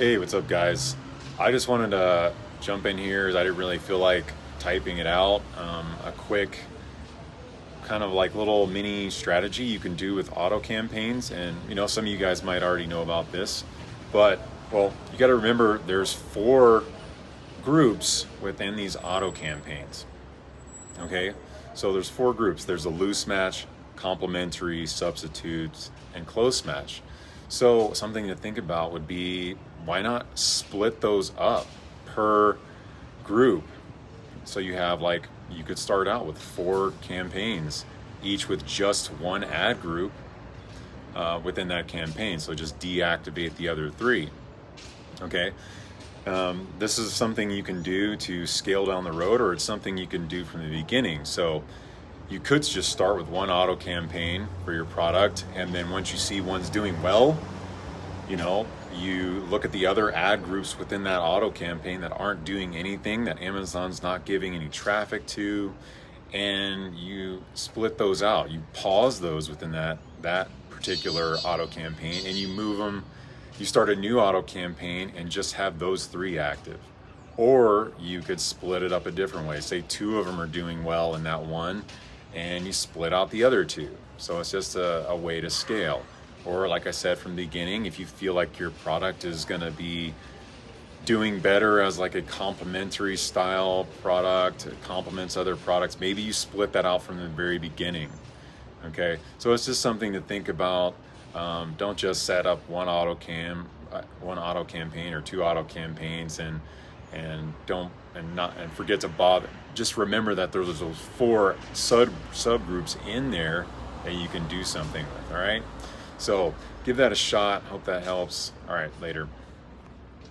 Hey, what's up, guys? I just wanted to jump in here as I didn't really feel like typing it out. A quick kind of like little mini strategy you can do with auto campaigns. And some of you guys might already know about this, but well, you got to remember there's four groups within these auto campaigns. Okay, so there's four groups. There's a loose match, complementary, substitutes, and close match. So something to think about would be, why not split those up per group? So you could start out with four campaigns, each with just one ad group within that campaign. So just deactivate the other three. Okay. This is something you can do to scale down the road, or it's something you can do from the beginning. So you could just start with one auto campaign for your product, and then once you see one's doing well, you look at the other ad groups within that auto campaign that aren't doing anything, that Amazon's not giving any traffic to, and you split those out. You pause those within that particular auto campaign, and you move them. You start a new auto campaign and just have those three active. Or you could split it up a different way. Say two of them are doing well in that one, and you split out the other two. So it's just a way to scale. Or like I said from the beginning, if you feel like your product is going to be doing better as like a complementary style product, it complements other products, maybe you split that out from the very beginning. Okay, so it's just something to think about. Don't just set up one auto campaign or two auto campaigns and forget to bother. Just remember that there's those four subgroups in there that you can do something with. All right, so give that a shot. Hope that helps. All right, later.